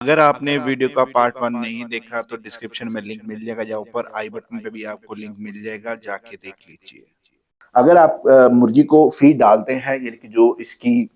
अगर आपने वीडियो का पार्ट 1 नहीं देखा तो डिस्क्रिप्शन में लिंक मिल जाएगा या ऊपर आई बटन पे भी आपको लिंक मिल जाएगा, जाके देख लीजिए। अगर आप मुर्गी को फीड डालते हैं, यानी कि जो इसकी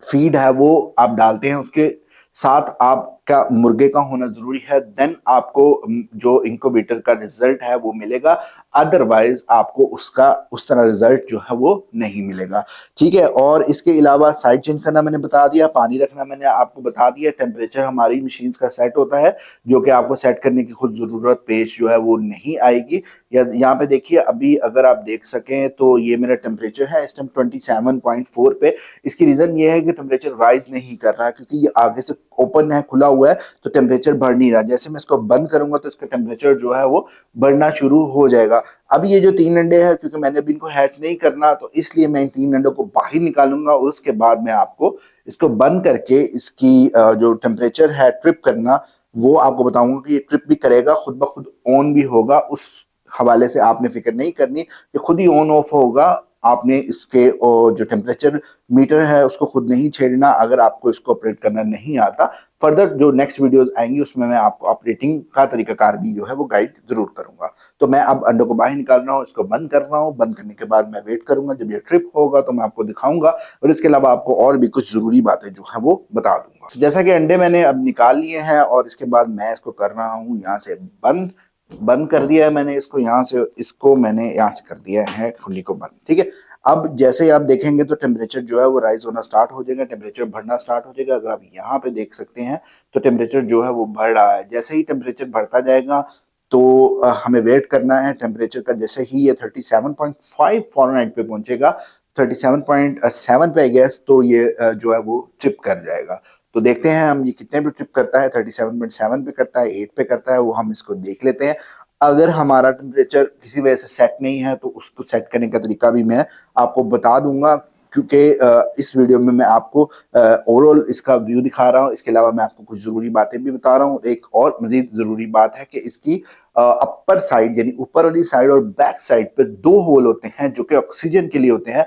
फीड है वो आप डालते हैं, उसके साथ आपका मुर्गे का होना जरूरी है, देन आपको जो इंक्यूबेटर का रिजल्ट है वो मिलेगा। अदरवाइज आपको उसका उस तरह रिजल्ट जो है वो नहीं मिलेगा। ठीक है, और इसके अलावा साइड चेंज करना मैंने बता दिया, पानी रखना मैंने आपको बता दिया, टेम्परेचर हमारी मशीन का सेट होता है जो कि आपको सेट करने की खुद जरूरत पेश जो है वो नहीं आएगी। या यहाँ पे देखिए, अभी अगर आप देख सकें तो ये मेरा टेम्परेचर है इस टाइम 27.4 पे। इसकी रीजन ये है कि टेम्परेचर राइज नहीं कर रहा है क्योंकि ये आगे से ओपन है, खुला हुआ है, तो टेम्परेचर बढ़ नहीं रहा। जैसे मैं इसको बंद करूंगा तो इसका टेम्परेचर जो है वो बढ़ना शुरू हो जाएगा। अब ये जो 3 अंडे हैं, क्योंकि मैंने अभी इनको हैच नहीं करना, तो इसलिए मैं इन 3 अंडों को बाहर निकालूंगा और उसके बाद मैं आपको इसको बंद करके इसकी जो टेम्परेचर है ट्रिप करना वो आपको बताऊंगा कि ये ट्रिप भी करेगा, खुद ब खुद ऑन भी होगा। उस हवाले से आपने फिक्र नहीं करनी, ये खुद ही ऑन ऑफ होगा। आपने इसके जो टेम्परेचर मीटर है उसको खुद नहीं छेड़ना अगर आपको इसको ऑपरेट करना नहीं आता। फर्दर जो नेक्स्ट वीडियोस आएंगी उसमें मैं आपको ऑपरेटिंग का तरीकाकार भी जो है वो गाइड जरूर करूंगा। तो मैं अब अंडों को बाहर निकाल रहा हूँ, इसको बंद कर रहा हूँ। बंद करने के बाद मैं वेट करूंगा, जब ये ट्रिप होगा तो मैं आपको दिखाऊंगा और इसके अलावा आपको और भी कुछ जरूरी बातें जो है वो बता दूंगा। तो जैसा कि अंडे मैंने अब निकाल लिए हैं और इसके बाद मैं इसको कर रहा हूँ यहाँ से बंद। बंद कर दिया है मैंने इसको, यहाँ से इसको मैंने यहाँ से कर दिया है खुली को बंद। ठीक है, अब जैसे ही आप देखेंगे तो टेम्परेचर जो है वो राइज होना स्टार्ट हो जाएगा, टेम्परेचर बढ़ना स्टार्ट हो जाएगा। अगर आप यहाँ पे देख सकते हैं तो टेम्परेचर जो है वो बढ़ रहा है। जैसे ही टेम्परेचर बढ़ता जाएगा तो हमें वेट करना है टेम्परेचर का। जैसे ही ये 37.5 फ़ारेनहाइट पे पहुंचेगा, 37.7 पे आई गेस, तो ये जो है वो ट्रिप कर जाएगा। तो देखते हैं हम ये कितने पे ट्रिप करता है। 37.7 पे करता है, 8 पे करता है, वो हम इसको देख लेते हैं। अगर हमारा टेम्परेचर किसी वजह से सेट नहीं है तो उसको सेट करने का तरीका भी मैं आपको बता दूंगा, क्योंकि इस वीडियो में मैं आपको ओवरऑल इसका व्यू दिखा रहा हूँ। इसके अलावा मैं आपको कुछ ज़रूरी बातें भी बता रहा हूँ। एक और मज़ीद ज़रूरी बात है कि इसकी अपर साइड यानी ऊपर वाली साइड और बैक साइड पे 2 होल होते हैं जो कि ऑक्सीजन के लिए होते हैं।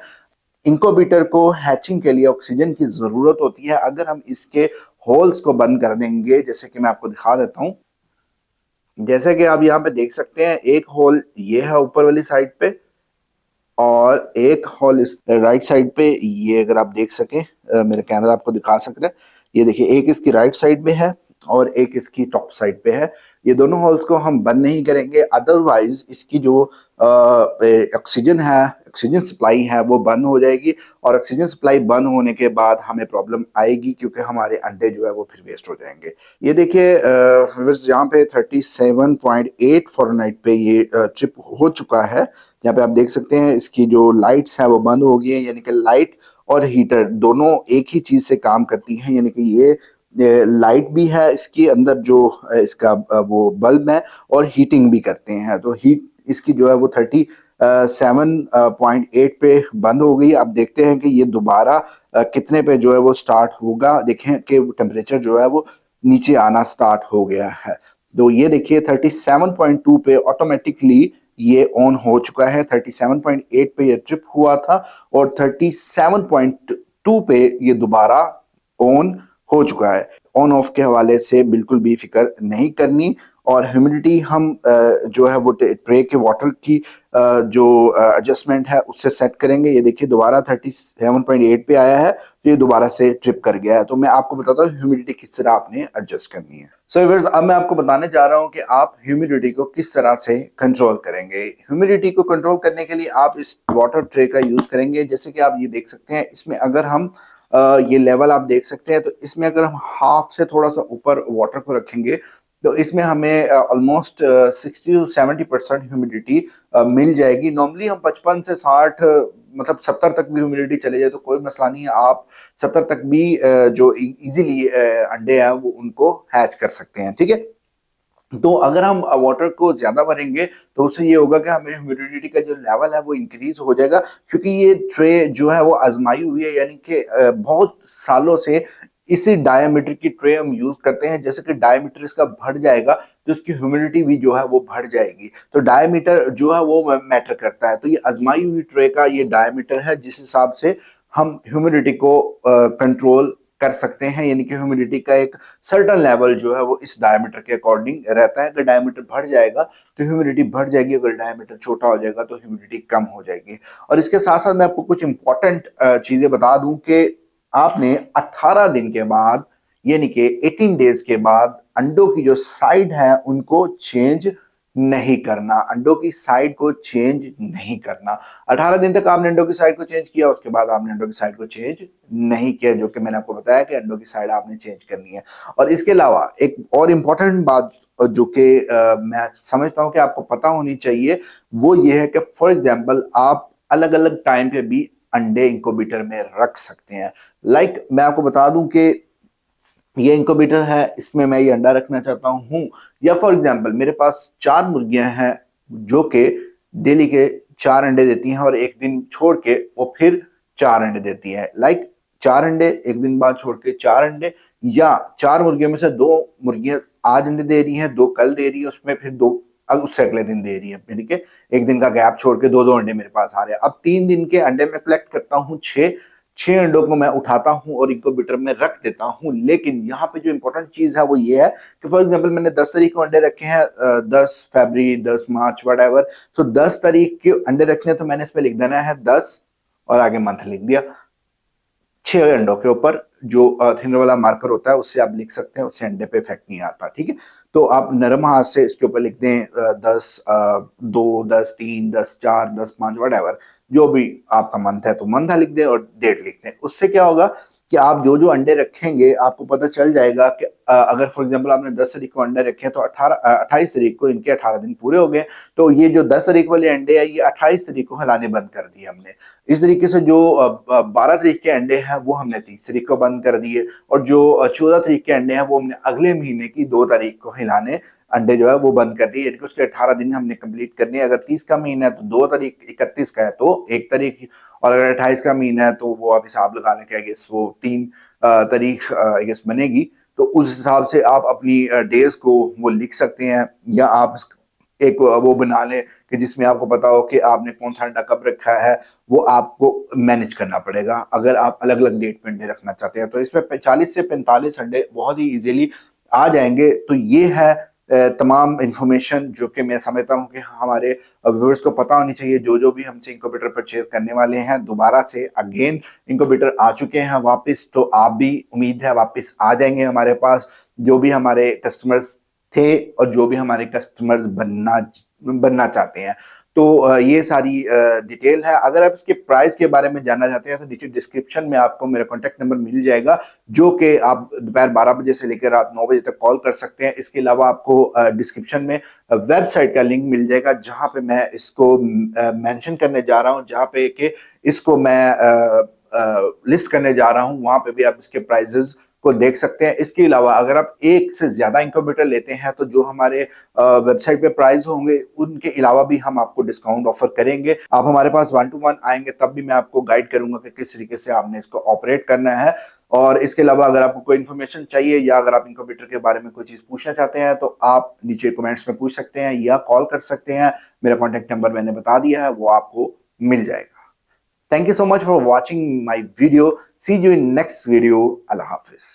इंक्यूबेटर को हैचिंग के लिए ऑक्सीजन की ज़रूरत होती है। अगर हम इसके होल्स को बंद कर देंगे, जैसे कि मैं आपको दिखा देता हूँ, जैसे कि आप यहाँ पे देख सकते हैं, एक होल ये है ऊपर वाली साइड पे और एक होल इस राइट साइड पे। ये अगर आप देख सकें, मेरा कैमरा आपको दिखा सक रहा है, ये देखिए, एक इसकी राइट साइड पे है और एक इसकी टॉप साइड पे है। ये दोनों होल्स को हम बंद नहीं करेंगे, अदरवाइज इसकी जो ऑक्सीजन है, ऑक्सीजन सप्लाई है, वो बंद हो जाएगी और ऑक्सीजन सप्लाई बंद होने के बाद हमें प्रॉब्लम आएगी क्योंकि हमारे अंडे जो है वो फिर वेस्ट हो जाएंगे। ये देखिए यहाँ पे 37.8 फ़ारेनहाइट पे ये ट्रिप हो चुका है। यहाँ पे आप देख सकते हैं इसकी जो लाइट्स है वो बंद हो गई है, यानी कि लाइट और हीटर दोनों एक ही चीज से काम करती हैं। यानी कि ये लाइट भी है इसके अंदर जो इसका वो बल्ब है, और हीटिंग भी करते हैं। तो हीट इसकी जो है वो 37.8 पे बंद हो गई। अब देखते हैं कि ये दोबारा कितने पे जो है वो स्टार्ट होगा। देखें कि टेम्परेचर जो है वो नीचे आना स्टार्ट हो गया है। तो ये देखिए 37.2 पे ऑटोमेटिकली ये ऑन हो चुका है। 37.8 पे ये ट्रिप हुआ था और 37.2 पे ये दोबारा ऑन हो चुका है। ऑन ऑफ के हवाले से बिल्कुल भी फिक्र नहीं करनी। और ह्यूमिडिटी हम जो है वो ट्रे के वाटर की जो एडजस्टमेंट है उससे सेट करेंगे। ये देखिए दोबारा 37.8 पे आया है, तो ये दोबारा से ट्रिप कर गया है। तो मैं आपको बताता हूँ ह्यूमिडिटी किस तरह आपने एडजस्ट करनी है। सो व्यूअर्स, अब मैं आपको बताने जा रहा हूँ कि आप ह्यूमिडिटी को किस तरह से कंट्रोल करेंगे। ह्यूमिडिटी को कंट्रोल करने के लिए आप इस वाटर ट्रे का यूज करेंगे। जैसे कि आप ये देख सकते हैं, इसमें अगर हम ये लेवल आप देख सकते हैं, तो इसमें अगर हम हाफ से थोड़ा सा ऊपर वाटर को रखेंगे तो इसमें हमें ऑलमोस्ट 60 to 70% ह्यूमिडिटी मिल जाएगी। नॉर्मली हम 55 से 60 मतलब 70 तक भी ह्यूमिडिटी चले जाए तो कोई मसला नहीं है। आप 70 तक भी जो इजीली अंडे हैं वो उनको हैच कर सकते हैं। ठीक है, तो अगर हम वाटर को ज्यादा भरेंगे तो उससे ये होगा कि हमें ह्यूमिडिटी का जो लेवल है वो इंक्रीज हो जाएगा, क्योंकि ये ट्रे जो है वो आजमाई हुई है, यानी कि बहुत सालों से इसी डायमीटर की ट्रे हम यूज करते हैं। जैसे कि डायमीटर इसका बढ़ जाएगा तो इसकी ह्यूमिडिटी भी जो है वो बढ़ जाएगी। तो डायमीटर जो है वो मैटर करता है। तो ये आजमाई हुई ट्रे का ये डायमीटर है जिस हिसाब से हम ह्यूमिडिटी को कंट्रोल कर सकते हैं, यानी कि ह्यूमिडिटी का एक सर्टेन लेवल जो है वो इस डायमीटर के अकॉर्डिंग रहता है। अगर डायमीटर बढ़ जाएगा तो ह्यूमिडिटी बढ़ जाएगी, अगर डायमीटर छोटा हो जाएगा तो ह्यूमिडिटी कम हो जाएगी। और इसके साथ साथ मैं आपको कुछ इंपॉर्टेंट चीजें बता दूं कि आपने 18 दिन के बाद यानी कि 18 डेज के बाद अंडों की जो साइड है उनको चेंज नहीं करना, अंडों की साइड को चेंज नहीं करना। 18 दिन तक आपने अंडों की साइड को चेंज किया, उसके बाद आपने अंडों की साइड को चेंज नहीं किया, जो कि मैंने आपको बताया कि अंडों की साइड आपने चेंज करनी है। और इसके अलावा एक और इंपॉर्टेंट बात जो कि मैं समझता हूं कि आपको पता होनी चाहिए, वो ये है कि फॉर एग्जाम्पल आप अलग अलग टाइम पे भी अंडे इंक्यूबेटर में रख सकते हैं। मैं आपको बता दूं कि ये इंक्यूबेटर है, इसमें मैं ये अंडा रखना चाहता हूं, या फॉर एग्जांपल मेरे पास 4 मुर्गियां हैं जो कि डेली के 4 अंडे देती हैं और एक दिन छोड़ के वो फिर 4 अंडे देती है। 4 अंडे एक दिन बाद छोड़ के 4 अंडे, या 4 मुर्गियों में से 2 मुर्गियां आज अंडे दे रही हैं, 2 कल दे रही है, उसमें फिर 2 उससे अगले दिन दे रही है, यानी कि एक दिन का गैप छोड़ के 2-2 अंडे मेरे पास आ रहे हैं। अब 3 दिन के अंडे में कलेक्ट करता हूं 6 अंडों को मैं उठाता हूं और इंक्यूबेटर में रख देता हूं। लेकिन यहाँ पे जो इंपॉर्टेंट चीज है वो ये है कि फॉर एग्जांपल मैंने 10 तारीख को अंडे रखे हैं, 10 फरवरी, 10 मार्च, वट, तो 10 तारीख के अंडे रखने हैं, तो मैंने इसमें लिख देना है 10 और आगे मंथ लिख दिया। 6 अंडों के ऊपर जो थिनर वाला मार्कर होता है उससे आप लिख सकते हैं, उससे अंडे पे इफेक्ट नहीं आता। ठीक है, तो आप नरम हाथ से इसके ऊपर लिख दें 10 2, 10 3, 10 4, 10 5, वट, जो भी आपका मंथ है तो मंथ लिख दें और डेट लिख दें। उससे क्या होगा कि आप जो जो अंडे रखेंगे आपको पता चल जाएगा कि अगर फॉर एग्जांपल आपने 10 तारीख को अंडे रखे हैं तो 28 तारीख को इनके 18 दिन पूरे हो गए, तो ये जो 10 तारीख वाले अंडे हैं ये 28 तारीख को हिलाने बंद कर दिए हमने। इस तरीके से जो 12 तारीख के अंडे हैं वो हमने 30 तारीख को बंद कर दिए, और जो 14 तारीख के अंडे हैं वो हमने अगले महीने की 2 तारीख को हिलाने अंडे जो है वो बंद कर दिए, यानी कि उसके 18 दिन हमने कंप्लीट करने। अगर 30 का महीना है तो 2 तारीख, 31 का है तो 1 तारीख, और अगर 28 का महीना है तो वो आप हिसाब लगा लें कि आई गेस वो 3 तारीख आई गेस बनेगी। तो उस हिसाब से आप अपनी डेज को वो लिख सकते हैं, या आप एक वो बना लें कि जिसमें आपको पता हो कि आपने कौन सा अंडा कब रखा है, वो आपको मैनेज करना पड़ेगा अगर आप अलग अलग डेट पे अंडे रखना चाहते हैं। तो इसमें 40 से 45 अंडे बहुत ही इजीली आ जाएंगे। तो ये है तमाम इंफॉर्मेशन जो कि मैं समझता हूं कि हमारे व्यूअर्स को पता होनी चाहिए। जो जो भी हमसे इंक्यूबेटर परचेज करने वाले हैं, दोबारा से अगेन इंक्यूबेटर आ चुके हैं वापस, तो आप भी उम्मीद है वापस आ जाएंगे हमारे पास। जो भी हमारे कस्टमर्स थे और जो भी हमारे कस्टमर्स बनना चाहते हैं, तो ये सारी डिटेल है। अगर आप इसके प्राइस के बारे में जानना चाहते हैं तो नीचे डिस्क्रिप्शन में आपको मेरा कॉन्टैक्ट नंबर मिल जाएगा, जो कि आप दोपहर 12 बजे से लेकर रात 9 बजे तक कॉल कर सकते हैं। इसके अलावा आपको डिस्क्रिप्शन में वेबसाइट का लिंक मिल जाएगा, जहां पे मैं इसको मेंशन करने जा रहा हूं, जहां पे कि इसको मैं लिस्ट करने जा रहा हूं, वहां पे भी आप इसके प्राइजेस को देख सकते हैं। इसके अलावा अगर आप एक से ज्यादा इंक्यूबेटर लेते हैं तो जो हमारे वेबसाइट पे प्राइस होंगे उनके अलावा भी हम आपको डिस्काउंट ऑफर करेंगे। आप हमारे पास 1 to 1 आएंगे तब भी मैं आपको गाइड करूंगा कि किस तरीके से आपने इसको ऑपरेट करना है। और इसके अलावा अगर आपको कोई इन्फॉर्मेशन चाहिए या अगर आप इंक्यूबेटर के बारे में कोई चीज पूछना चाहते हैं तो आप नीचे कमेंट्स में पूछ सकते हैं या कॉल कर सकते हैं। मेरा कॉन्टैक्ट नंबर मैंने बता दिया है, वो आपको मिल जाएगा। Thank you so much for watching my video. See you in next video. Allah Hafiz.